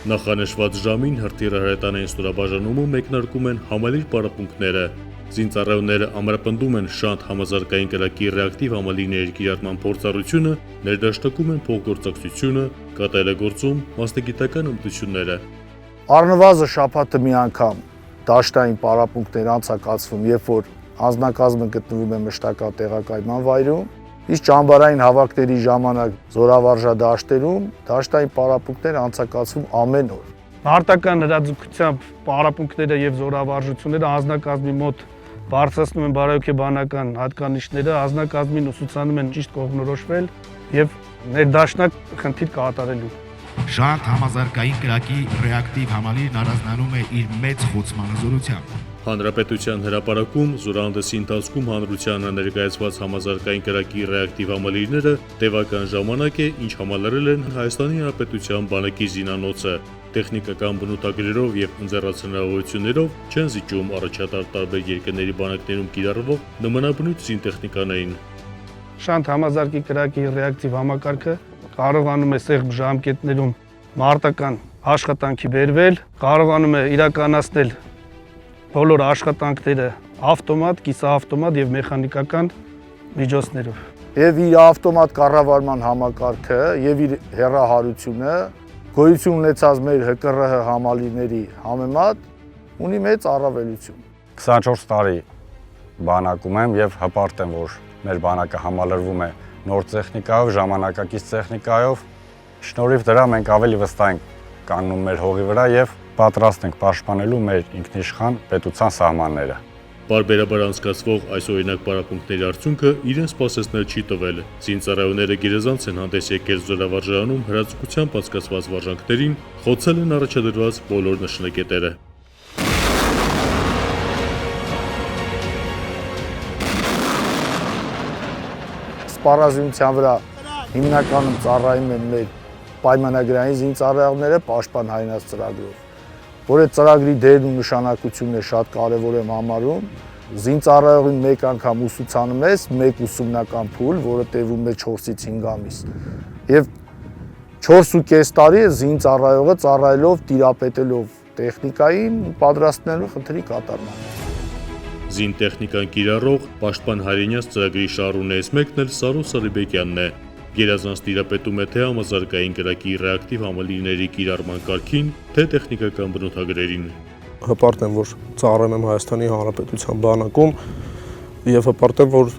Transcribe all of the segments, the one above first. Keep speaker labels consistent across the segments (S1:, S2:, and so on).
S1: Նախանշված ժամին հրթիռը հրետանային ստորաբաժանումը մեկնարկում են համալիր պարապմունքները։ Զինծառայողները ամրապնդում են շանթ համազարգային կրակի ռեակտիվ համալիրների կիրառման փորձառությունը, ներդաշնակում են փոխգործակցությունը, կատարելագործում մասնագիտական հմտությունները։
S2: Առնվազն շաբաթը մի անգամ դաշտային պարապմունքներ անցակացվում, երբ որ անձնակազմը գտնվում է մշտական տեղակայման վայրում, իսկ ճամբարային հավաքների ժամանակ զորավարժադաշտերում դաշտային պարապմունքներ անցակացվում ամեն օր։
S3: Մարտական հրաձգությամբ պարապմունքները եւ զորավարժությունները անձնակազմի մոտ բարձրացնում են բարոյական հատկանիշները, անձնակազմին ուսուցանում են ճիշտ կողմնորոշվել եւ ներդաշնակ խնդիր կատարելու։
S4: Շանթ համազարգային կրակի ռեակտիվ համալիրն առանձնանում է իր մեծ խոցման հզորությամբ։
S1: Հանրապետության հրապարակում զորահանդեսի ընթացքում հանրությանը ներկայացված համազարգային կրակի ռեակտիվ համալիրները տևական ժամանակ է, ինչ համալրել են Հայաստանի Հանրապետության բանակի զինանոցը։ Տեխնիկական բնութագրերով եւ ընձեռացնողություններով չեն զիջում առաջատար տարբեր երկրների բանակներում կիրառվող նմանաբնույթ զինտեխնիկաներին։
S3: Շանթ համազարգի կրակի ռեակտիվ համակարգը կարողանում է սեղմ ժամկետներում մարտական աշխատանքի բերվել, կարողանում է իրականացնել բոլոր աշխատանքները ավտոմատ, կիսաավտոմատ եւ մեխանիկական միջոցներով։
S2: Եվ իր ավտոմատ կառավարման համակարգը եւ իր հեռահարությունը գոյություն ունեցած մեր ՀԿՌՀ համալիրների համեմատ ունի մեծ առավելություն։
S5: 24 տարի բանակում եմ եւ հպարտ եմ, որ մեր բանակը համալրվում է նոր տեխնիկայով, ժամանակակից տեխնիկայով։ Շնորհիվ դրա մենք ավելի վստահ ենք կանգնում մեր հողի վրա եւ պատրաստ ենք պաշտպանելու մեր ինքնիշխան պետության սահմանները։
S1: Բարբերաբար անցկացվող այս օրինակ պարապմունքների արդյունքը իրեն սպասեցնել չի տվել։ Զինծառայողները գերազանց են հանդես եկել զորավարժանում հրաձգությամբ անցկացված վարժանքներին, խոցել են առաջադրված բոլոր նշանակետերը։
S2: Սպառազինության վրա հիմնականում ծառայում են մեր պայմանագրային զինծառայողները պաշտպան հայնած ծրագրով, որ այդ ծրագրի դերն ու նշանակությունը շատ կարևոր եմ համարում։ Զինծառայողին մեկ անգամ ուսուցանում ես մեկ ուսումնական փուլ, որը տևում է 4-ից 5 ամիս։ Եվ 4.5 տարի է զինծառայողը ծառայելով, տիրապետելով տեխնիկային, պատրաստելու խնդրի կատարման։
S1: Զինտեխնիկան կիրառող պաշտպան հայրենյաց ծրագրի շահառուներից մեկն էլ Սարոս Սարիբեկյանն է։ Գերազանց տիրապետում է թե համազարգային կրակի ռեակտիվ համալիրների կիրառման կարգին, թե տեխնիկական բնութագրերին։
S6: Հպարտ եմ, որ ծառայում եմ Հայաստանի Հանրապետության բանակում եւ հպարտ եմ, որ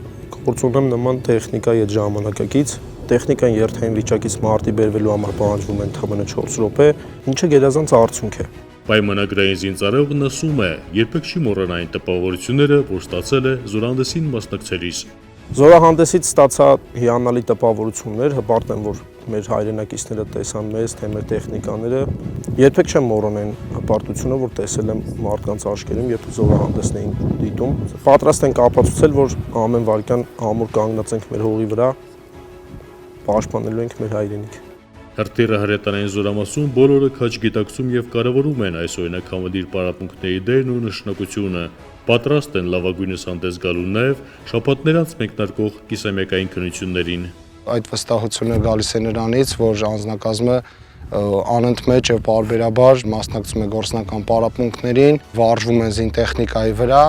S6: գործում եմ նման տեխնիկայի հետ ժամանակակից։ Տեխնիկան երթային վիճակից մարտի բերվելու համար պահանջվում է ընդամենը 4 րոպե, ինչը գերազանց արդյունք է։
S1: Պայմանագրային զինծառայողն ասում է, երբեք չի մոռանա այն տպավորությունները, որ ստացել է զորահանդեսին մասնակցելիս։
S6: Զորահանդեսից ստացա հիանալի տպավորություններ, հպարտ եմ, որ մեր հայրենակիցները տեսան մեզ, թե մեր տեխնիկաները, երբեք չեմ մոռանա հպարտությունը, որ տեսել եմ մարդկանց աչքերում, երբ զորահանդեսն էին դիտում։ Պատրաստ ենք ապացուցել, որ ամեն վայրկյան ամուր կանգնած ենք մեր հողի վրա, պաշտպանելու ենք մեր հայրենիքը։
S1: Հրթիռը հրետանային զորամասում բոլորը քաջ գիտակցում եւ կարևորում են այս օրինակ համալիր պարապմունքների դերն ու նշանակությունը։ Պատրաստ են լավագույնս հանդես գալու նաեւ շաբաթներ անց մեկնարկող կիսամյակային քննություններին։
S7: Այդ վստահությունը գալիս է նրանից, որ անձնակազմը անընդմեջ եւ բարբերաբար մասնակցում է գործնական պարապմունքներին, վարժվում է զինտեխնիկայի վրա։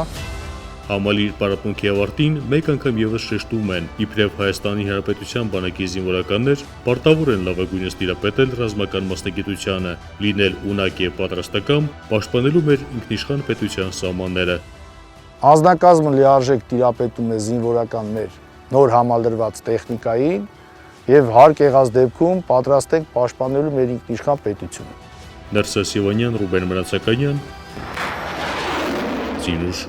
S1: Համալիր պարապմունքի ավարտին մեկ անգամ եւս շեշտում են, իբրև Հայաստանի Հանրապետության բանակի զինվորականներ պարտավոր են լավագույնս տիրապետել ռազմական մասնագիտությանը, լինել ունակ եւ պատրաստակամ, պաշտպանելու մեր ինքնիշխան պետության սահմանները։
S2: Անձնակազմը լիարժեք տիրապետում է զինվորական մեր նոր համալրված տեխնիկային եւ հարկ եղած դեպքում պատրաստ ենք պաշտպանելու մեր ինքնիշխան պետությունը։
S1: Ներսես Սևանյան, Ռուբեն Մնացականյան, Զինուշ։